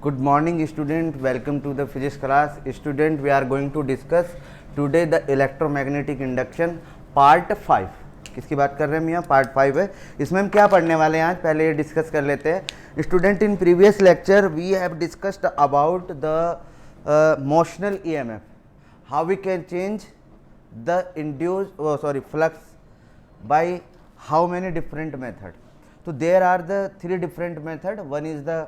Good morning student, welcome to the physics class. Student, we are going to discuss today the electromagnetic induction part 5. किसकी बात कर रहे हैं मियाँ? Part 5 है. इसमें हम क्या पढ़ने वाले हैं आज, पहले ये डिस्कस कर लेते हैं. Student, in previous lecture we have discussed about the motional EMF, how we can change the induced flux by how many different method. So there are the 3 different method. One is the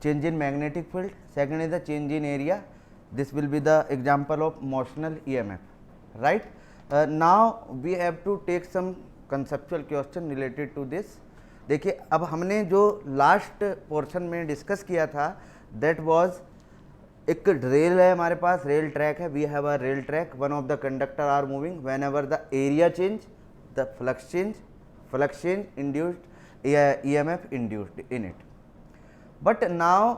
change in magnetic field, second is the change in area. This will be the example of motional EMF, right? Now we have to take some conceptual question related to this. देखिए, अब हमने जो last portion में discuss किया था, that was एक rail है हमारे पास, रेल ट्रैक है. We have a rail track, one of the conductor are moving, whenever the area change the flux change induced EMF induced in it. But now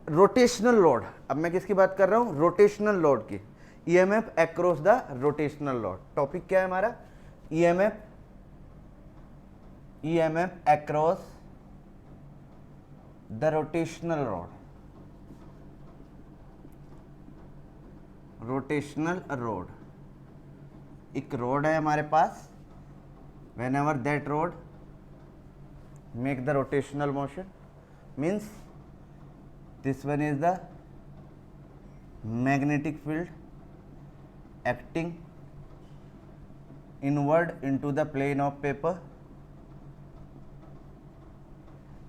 rotational load, अब मैं किसकी बात कर रहा हूं? रोटेशनल लोड की. EMF across the rotational load. Topic क्या है हमारा? EMF across the rotational load. Rotational road, एक रोड है हमारे पास. Whenever that road make the rotational motion, means this one is the magnetic field acting inward into the plane of paper.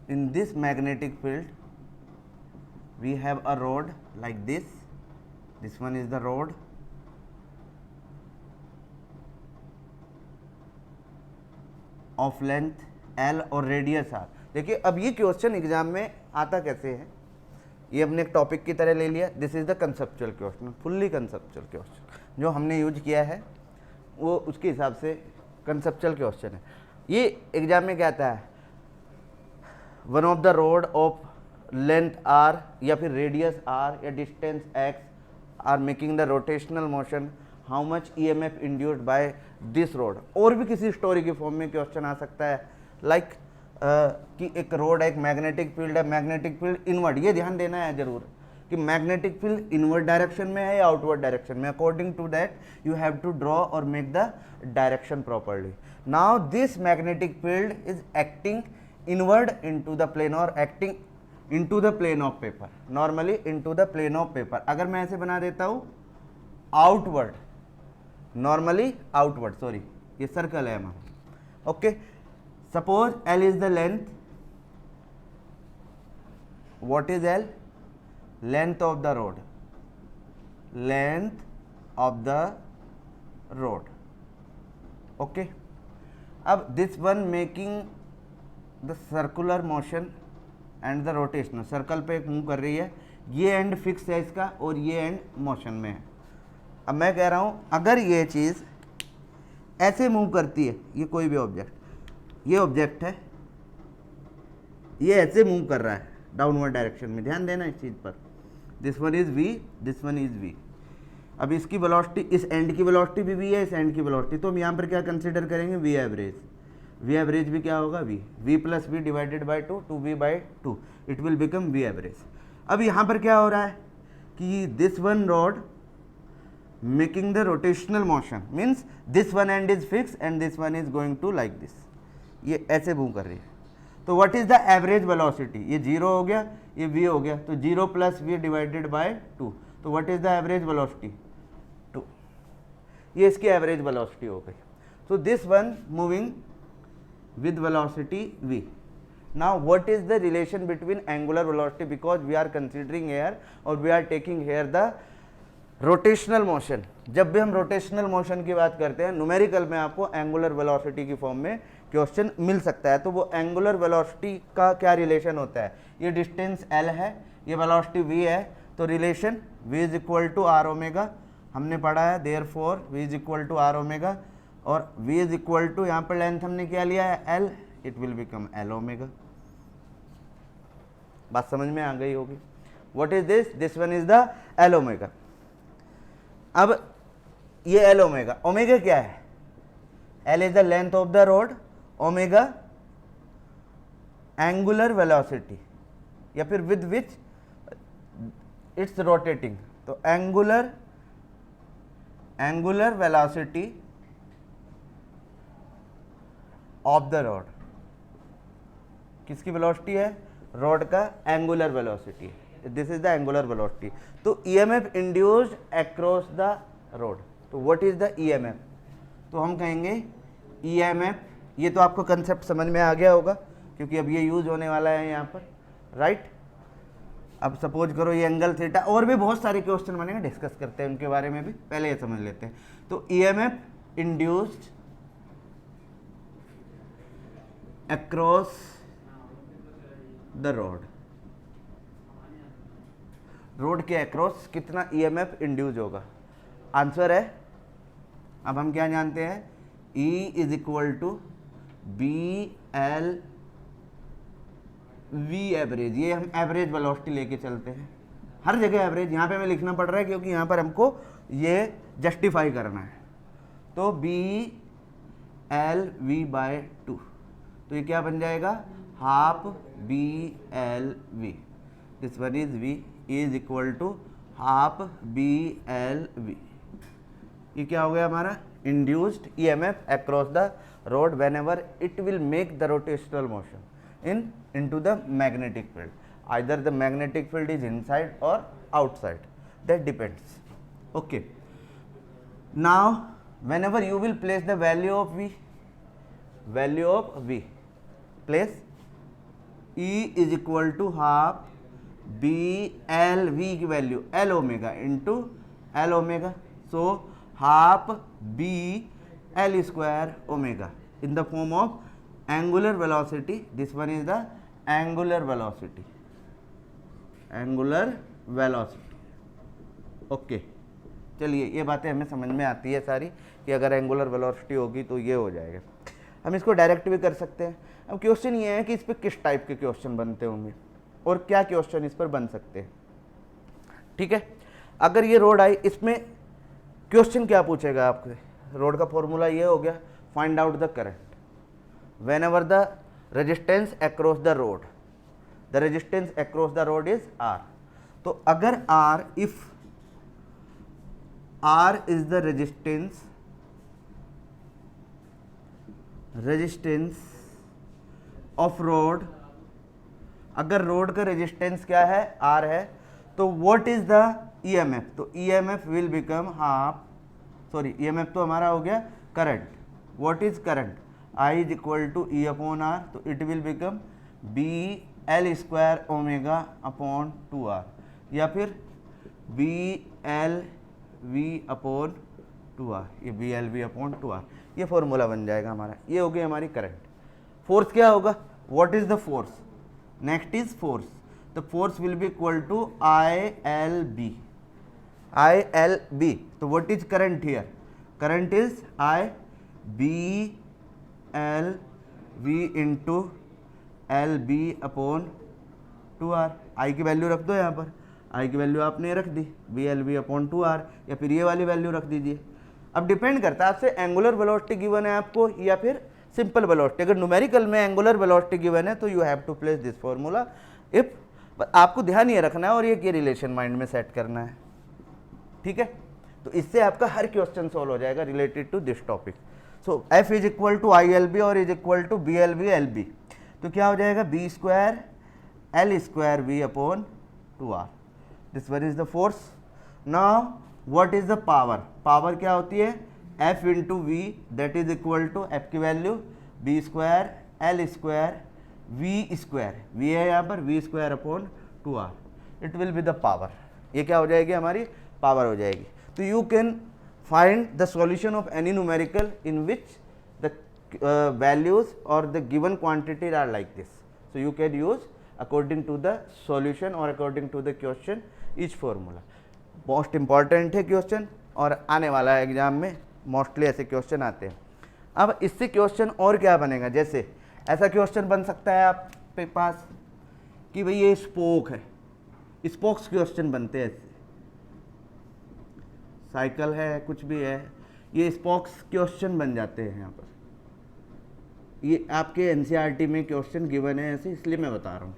In this magnetic field we have a rod like this. This one is the rod. Of length L और radius R. देखिए, अब ये question exam में आता कैसे है, ये हमने एक टॉपिक की तरह ले लिया. This is the conceptual question, fully conceptual question. जो हमने यूज किया है वो उसके हिसाब से कंसेप्चुअल क्वेश्चन है. ये एग्जाम में क्या आता है? One of the rod of length R या फिर रेडियस R या distance X are making the rotational motion. How much EMF induced by this rod. और भी किसी स्टोरी के फॉर्म में क्वेश्चन आ सकता है, लाइक कि एक रोड है, एक मैग्नेटिक फील्ड है, मैग्नेटिक फील्ड इनवर्ड. ये ध्यान देना है जरूर कि मैग्नेटिक फील्ड इनवर्ड डायरेक्शन में है या आउटवर्ड डायरेक्शन में. According to that you have to draw और make the direction properly. Now this magnetic field is acting inward into the plane और acting into the plane of paper. Normally into the plane of paper. अगर मैं ऐसे बना देता हूँ outward, normally outward, sorry ये circle है हमारा. Okay, suppose L is the length. What is L? Length of the road. Length of the road. Okay. अब this one making the circular motion and the rotational. Circle पे move कर रही है. ये and fix है इसका और ये एंड मोशन में है. अब मैं कह रहा हूँ अगर ये चीज़ ऐसे मूव करती है, ये कोई भी ऑब्जेक्ट, ये ऑब्जेक्ट है, ये ऐसे मूव कर रहा है डाउनवर्ड डायरेक्शन में. ध्यान देना इस चीज़ पर. This one is V, this one is V. अब इसकी वेलोसिटी, इस एंड की वेलोसिटी भी V है, इस एंड की वेलोसिटी. तो हम यहाँ पर क्या कंसीडर करेंगे? V average. V एवरेज भी क्या होगा? V plus V divided by 2, 2V/2. It will become V average. अब यहाँ पर क्या हो रहा है कि this one rod making the rotational motion, means this one end is fix and this one is going to like this. ये ऐसे मूव कर रही है. तो what is the average velocity? ये 0 हो गया, ये V हो गया, तो 0 प्लस V डिवाइडेड बाय 2. तो what is the average velocity? 2. ये इसकी एवरेज वेलोसिटी हो गई. So this one moving with velocity V. Now what is the relation between angular velocity, because we are considering here और we are taking here the rotational motion. जब भी हम rotational motion की बात करते हैं, न्यूमेरिकल में आपको एंगुलर वेलोसिटी की फॉर्म में क्वेश्चन मिल सकता है. तो वो एंगुलर वेलोसिटी का क्या रिलेशन होता है? ये डिस्टेंस L है, ये वेलोसिटी V है, तो relation V is equal to R omega हमने पढ़ा है. Therefore V is equal to R omega और V इज इक्वल टू, यहाँ पर लेंथ हमने क्या लिया है? L. It will become L omega. बात समझ में आ गई होगी. What is this? This one is the L omega. अब ये L ओमेगा, ओमेगा क्या है? L is the length of the rod, omega angular velocity, या फिर विद विच इट्स रोटेटिंग। तो angular velocity of the rod, किसकी velocity है? Rod का angular velocity, this is the angular velocity. तो EMF induced across the road, तो what is the EMF? तो हम कहेंगे ईएमएफ, ये तो आपको कंसेप्ट समझ में आ गया होगा क्योंकि अब ये यूज होने वाला है यहाँ पर, राइट। अब सपोज करो ये एंगल थीटा, और भी बहुत सारे क्वेश्चन बनेंगे, डिस्कस करते हैं उनके बारे में भी, पहले ये समझ लेते हैं। तो EMF induced across the rod, rod के अक्रॉस कितना ईएमएफ इंड्यूस होगा? आंसर है, अब हम क्या जानते हैं, E is equal to B L V average. ये हम एवरेज वेलोसिटी लेके चलते हैं, हर जगह एवरेज यहाँ पे हमें लिखना पड़ रहा है क्योंकि यहाँ पर हमको ये जस्टिफाई करना है। तो बी एल वी बाय 2, तो ये क्या बन जाएगा? Half B L V, this one is V is equal to half B L V. ये क्या हो गया हमारा? Induced EMF across the rod whenever it will make the rotational motion into the magnetic field, either the magnetic field is inside or outside, that depends. Okay, now whenever you will place the value of v, place E is equal to half b l, v की value l omega into l omega, so half b l square omega in the form of angular velocity. This one is the angular velocity, okay. चलिए ये बातें हमें समझ में आती है सारी कि अगर एंगुलर वेलोसिटी होगी तो ये हो जाएगा। हम इसको डायरेक्ट भी कर सकते हैं। अब क्वेश्चन ये है कि इस पर किस टाइप के क्वेश्चन बनते होंगे और क्या क्वेश्चन इस पर बन सकते हैं, ठीक है। अगर ये रोड आई, इसमें क्वेश्चन क्या पूछेगा आपसे? रोड का फॉर्मूला ये हो गया, find out the current whenever the resistance across the road, the resistance across the road is R। तो अगर R, if R is the resistance of road, अगर रोड का रेजिस्टेंस क्या है? R है, तो what is the EMF? तो EMF will become half, sorry EMF तो हमारा हो गया current, what is current? I is equal to E upon R, तो it will become B L square omega upon 2R, या फिर B L V upon 2R, ये B L V upon 2R, ये formula बन जाएगा हमारा। ये हो गई हमारी करंट। फोर्स क्या होगा? What is the force? Next is force, the force will be equal to ILB, तो what is current here? Current is I B L V into L B upon 2R। I की value रख दो यहाँ पर, आई की value आपने रख दी B L B upon 2R, या फिर ये वाली वैल्यू रख दीजिए। अब डिपेंड करता है आपसे एंगुलर वेलोसिटी गिवन है आपको या फिर सिंपल वेलोसिटी। अगर न्यूमेरिकल में एंगुलर वेलोसिटी गिवन है तो you have to place this formula if, आपको ध्यान ये रखना है और ये रिलेशन माइंड में सेट करना है, ठीक है। तो इससे आपका हर क्वेश्चन सॉल्व हो जाएगा related to this topic. So F is equal to I L B और is equal to B L B L B, तो क्या हो जाएगा? B square L square B upon 2R, this one is the force. Now what is the power? Power क्या होती है? F into V, that is equal to F की value B square L square V square, V है यहाँ पर, we square upon 2R, it will be the power. ये क्या हो जाएगी? हमारी पावर हो जाएगी। तो you can find the solution of any numerical in which the values or the given quantity are like this. So you can use according to the solution or according to the question each formula. Most important है question और आने वाला है exam में mostly ऐसे question आते हैं। अब इससे क्वेश्चन और क्या बनेगा? जैसे ऐसा क्वेश्चन बन सकता है आपके पास कि भाई ये स्पोक है, स्पोक्स क्वेश्चन बनते हैं, साइकिल है, कुछ भी है, ये स्पोक्स क्वेश्चन बन जाते हैं यहाँ पर। ये आपके एनसीईआरटी में क्वेश्चन गिवन है ऐसे, इसलिए मैं बता रहा हूँ।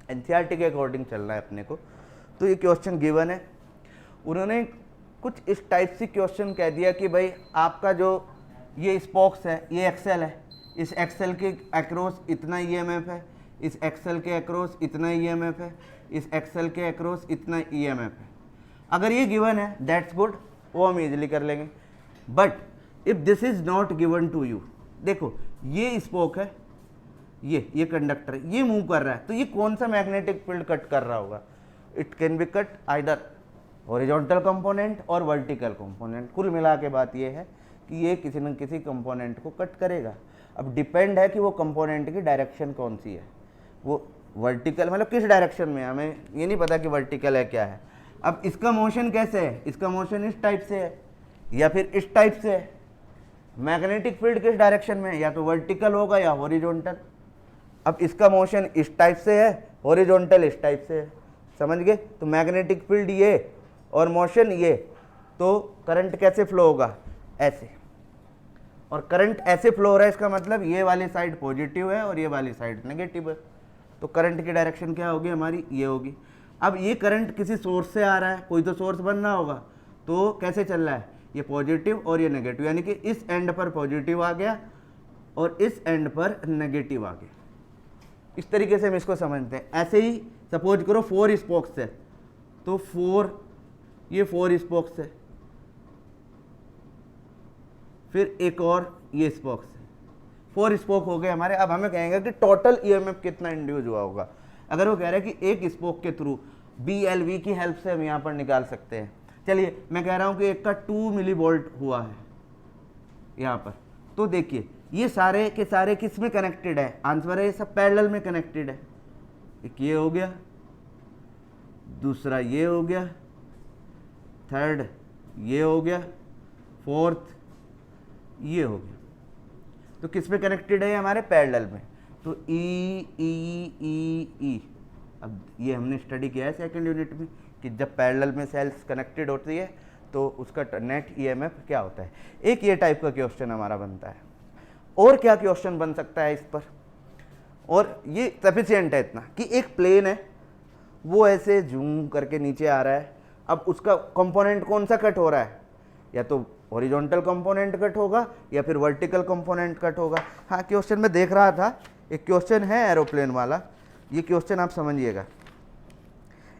एनसीईआरटी के अकॉर्डिंग चलना है अपने को। तो ये क्वेश्चन गिवन है, उन्होंने कुछ इस टाइप से क्वेश्चन कह दिया कि भाई आपका जो ये स्पोक्स है, ये एक्सेल है, इस एक्सेल के अक्रॉस इतना ईएमएफ है, इस एक्सेल के अक्रॉस इतना ईएमएफ है, इस एक्सेल के अक्रॉस इतना ईएमएफ है। अगर ये गिवन है दैट्स गुड, वो हम इजीली कर लेंगे। But if this is not given to you, देखो ये स्पोक है, ये कंडक्टर है, ये मूव कर रहा है, तो ये कौन सा मैग्नेटिक फील्ड कट कर रहा होगा? It can be cut either horizontal component और वर्टिकल कंपोनेंट। कुल मिला के बात ये है कि ये किसी न किसी कंपोनेंट को कट करेगा। अब डिपेंड है कि वो कंपोनेंट की डायरेक्शन कौन सी है, वो वर्टिकल मतलब किस डायरेक्शन में है, हमें ये नहीं पता कि वर्टिकल है क्या है। अब इसका मोशन कैसे है? इसका मोशन इस टाइप से है या फिर इस टाइप से है। मैग्नेटिक फील्ड किस डायरेक्शन में है? या तो वर्टिकल होगा या हॉरिजॉन्टल। अब इसका मोशन इस टाइप से है, हॉरिजॉन्टल इस टाइप से है, समझ गए? तो मैग्नेटिक फील्ड ये और मोशन ये, तो करंट कैसे फ्लो होगा? ऐसे। और करंट ऐसे फ्लो हो रहा है, इसका मतलब ये वाली साइड पॉजिटिव है और ये वाली साइड नेगेटिव है। तो करंट की डायरेक्शन क्या होगी हमारी? ये होगी। अब ये करंट किसी सोर्स से आ रहा है, कोई तो सोर्स बनना होगा, तो कैसे चल रहा है? ये पॉजिटिव और ये नेगेटिव, यानी कि इस एंड पर पॉजिटिव आ गया और इस एंड पर नेगेटिव आ गया। इस तरीके से हम इसको समझते हैं। ऐसे ही सपोज करो 4 स्पोक्स है, तो 4 स्पोक्स है, फिर एक और ये स्पोक्स है, 4 स्पोक हो गए हमारे। अब हमें कहेंगे कि टोटल ईएमएफ कितना इंड्यूस हुआ होगा। अगर वो कह रहे हैं कि एक स्पोक के थ्रू BLV की हेल्प से हम यहाँ पर निकाल सकते हैं। चलिए मैं कह रहा हूँ कि एक का 2 मिली वोल्ट हुआ है यहाँ पर, तो देखिए ये सारे के सारे किस में कनेक्टेड है? आंसर है ये सब पैरेलल में कनेक्टेड है। एक ये हो गया, दूसरा ये हो गया, थर्ड ये हो गया, फोर्थ ये हो गया। तो किस में कनेक्टेड है? हमारे पैरेलल में। तो ई ई ई ई, अब ये हमने स्टडी किया है सेकंड यूनिट में कि जब पैरेलल में सेल्स कनेक्टेड होती है तो उसका नेट ईएमएफ क्या होता है। एक ये टाइप का क्वेश्चन हमारा बनता है। और क्या क्वेश्चन बन सकता है इस पर? और ये सफिशिएंट है इतना कि एक प्लेन है, वो ऐसे जूम करके नीचे आ रहा है। अब उसका कंपोनेंट कौन सा कट हो रहा है? या तो हॉरिजॉन्टल कंपोनेंट कट होगा या फिर वर्टिकल कंपोनेंट कट होगा। हाँ, क्वेश्चन में देख रहा था, एक क्वेश्चन है एरोप्लेन वाला, ये क्वेश्चन आप समझिएगा।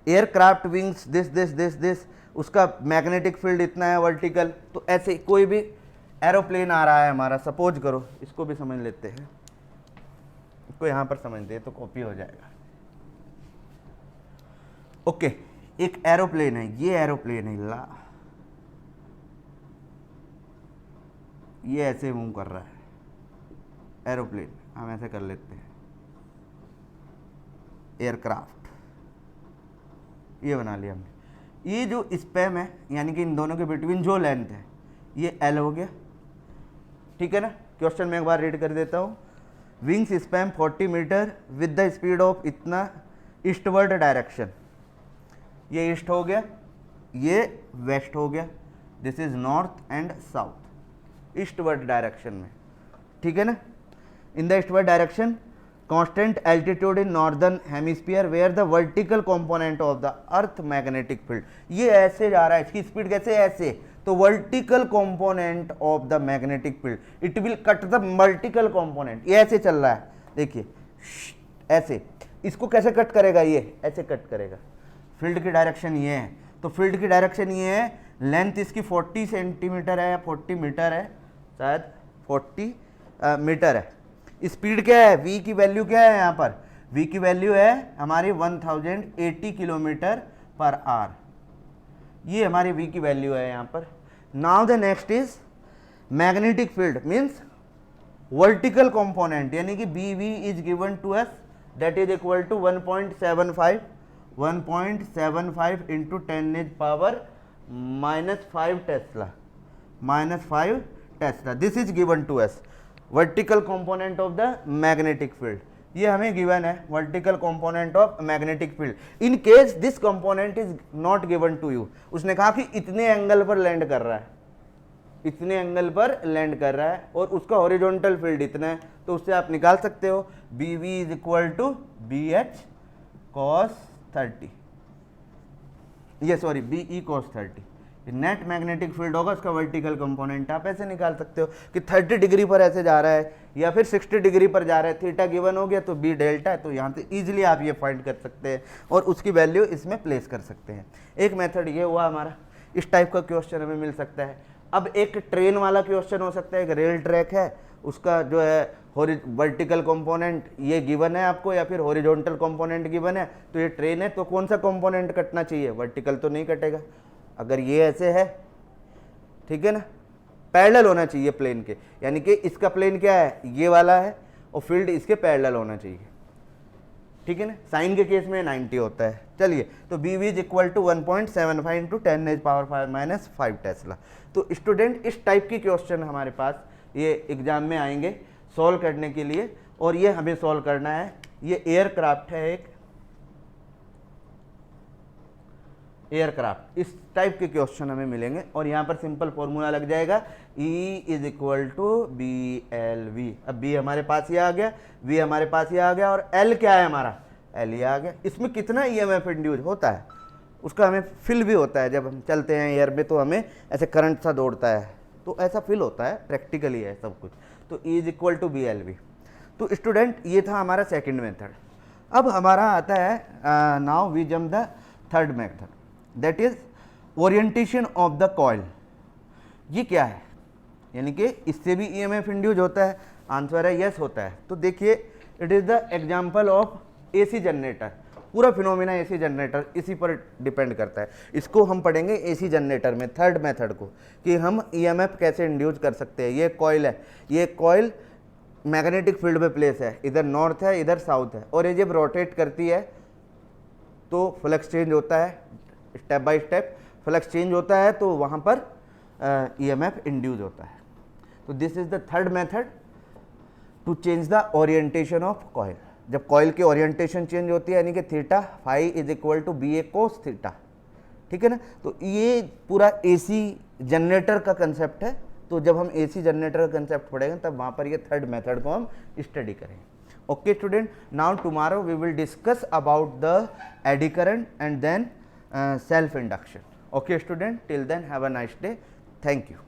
Aircraft wings this this this this, उसका मैग्नेटिक फील्ड इतना है वर्टिकल। तो ऐसे कोई भी एरोप्लेन आ रहा है हमारा, सपोज करो, इसको भी समझ लेते हैं, इसको यहाँ पर समझते हैं तो कॉपी हो जाएगा। ओके, एक एरोप्लेन है, ये एरोप्लेन है ला, ये ऐसे मूव कर रहा है एरोप्लेन, हम ऐसे कर लेते हैं एयरक्राफ्ट, ये बना लिया हमने। ये जो स्पैम है यानी कि इन दोनों के बिटवीन जो लेंथ है ये L हो गया, ठीक है ना। क्वेश्चन में एक बार रीड कर देता हूँ। Wings span 40 metre with the speed of इतना ईस्टवर्ड डायरेक्शन, ये ईस्ट हो गया, ये वेस्ट हो गया, this is north and south, eastward direction में, ठीक है ना। In the eastward direction constant altitude in northern hemisphere where the vertical component of the earth magnetic field, ये ऐसे जा रहा है, इसकी स्पीड कैसे? ऐसे। तो vertical component of the magnetic field it will cut the vertical component, ये ऐसे चल रहा है, देखिए ऐसे। इसको कैसे कट करेगा? ये ऐसे कट करेगा। फील्ड की डायरेक्शन ये है, तो फील्ड की डायरेक्शन ये है, लेंथ इसकी 40 सेंटीमीटर है या 40 मीटर है, शायद 40 मीटर है। स्पीड क्या है? v की वैल्यू क्या है? यहाँ पर v की वैल्यू है हमारी 1080 किलोमीटर पर आवर, ये हमारी v की वैल्यू है यहाँ पर। Now the next is magnetic field means vertical component, यानी कि bv is given to us, that is equal to 1.75 into 10⁻⁵ tesla, this is given to us vertical component of the magnetic field. ये हमें given है vertical component of magnetic field. In case this component is not given to you, उसने कहा कि इतने angle पर land कर रहा है, इतने एंगल पर लैंड कर रहा है और उसका हॉरिजॉन्टल फील्ड इतना है, तो उससे आप निकाल सकते हो BV is equal to BH cos 30, ये sorry B E cos 30, net magnetic field होगा, उसका वर्टिकल कंपोनेंट आप ऐसे निकाल सकते हो कि 30 डिग्री पर ऐसे जा रहा है या फिर 60 डिग्री पर जा रहा है, थीटा गिवन हो गया तो बी डेल्टा है, तो यहाँ से इजीली आप ये फाइंड कर सकते हैं और उसकी वैल्यू इसमें प्लेस कर सकते हैं। एक मेथड ये हुआ हमारा, इस टाइप का क्वेश्चन हमें मिल सकता है। अब एक ट्रेन वाला क्वेश्चन हो सकता है, एक रेल ट्रैक है, उसका जो है वर्टिकल कंपोनेंट ये गिवन है आपको या फिर हॉरिजॉन्टल कंपोनेंट गिवन है, तो ये ट्रेन है तो कौन सा कंपोनेंट कटना चाहिए, वर्टिकल तो नहीं कटेगा। अगर ये ऐसे है, ठीक है ना, पैरेलल होना चाहिए प्लेन के, यानी कि इसका प्लेन क्या है, ये वाला है और फील्ड इसके पैरेलल होना चाहिए, ठीक है ना। साइन के केस में 90 होता है। चलिए, तो B V is equal to 1.75 into 10⁻⁵ tesla. तो स्टूडेंट इस टाइप की क्वेश्चन हमारे पास ये एग्जाम में आएंगे सॉल्व करने के लिए, और ये हमें सॉल्व करना है। ये एयरक्राफ्ट है, एक एयरक्राफ्ट, इस टाइप के क्वेश्चन हमें मिलेंगे और यहाँ पर सिंपल फॉर्मूला लग जाएगा, E is equal to B L V. अब बी हमारे पास ये आ गया, वी हमारे पास ये आ गया, और एल क्या है हमारा, एल ये आ गया। इसमें कितना EMF इंड्यूस होता है उसका हमें फील भी होता है, जब हम चलते हैं एयर में तो हमें ऐसे करंट सा दौड़ता है, तो ऐसा फील होता है, प्रैक्टिकली है सब कुछ। तो E is equal to B L V. तो स्टूडेंट ये था हमारा सेकेंड मेथड। अब हमारा आता है now we jump the third method, that is orientation of the coil. ये क्या है, यानी कि इससे भी EMF इंड्यूस होता है, आंसर है यस होता है। तो देखिए, it is the example of AC generator, पूरा फिनोमिना AC जनरेटर इसी पर डिपेंड करता है। इसको हम पढ़ेंगे AC जनरेटर में, थर्ड मेथड को, कि हम EMF कैसे इंड्यूस कर सकते हैं। ये कॉइल है, ये कॉइल मैग्नेटिक फील्ड में प्लेस है, इधर नॉर्थ है इधर साउथ है, और ये जब रोटेट करती है तो फ्लक्स चेंज होता है, step by step flux change होता है, तो वहाँ पर EMF इंड्यूस होता है। तो this is the third method to change the orientation of coil. जब कॉइल की ओरिएंटेशन चेंज होती है, यानी कि theta phi is equal to B A cos theta, ठीक है ना। तो ये पूरा AC जनरेटर का कंसेप्ट है। तो जब हम AC जनरेटर का कंसेप्ट पढ़ेंगे तब वहाँ पर ये थर्ड मेथड को हम स्टडी करेंगे। Okay student, now tomorrow we will discuss about the eddy current and then self induction. Okay student, till then have a nice day. Thank you.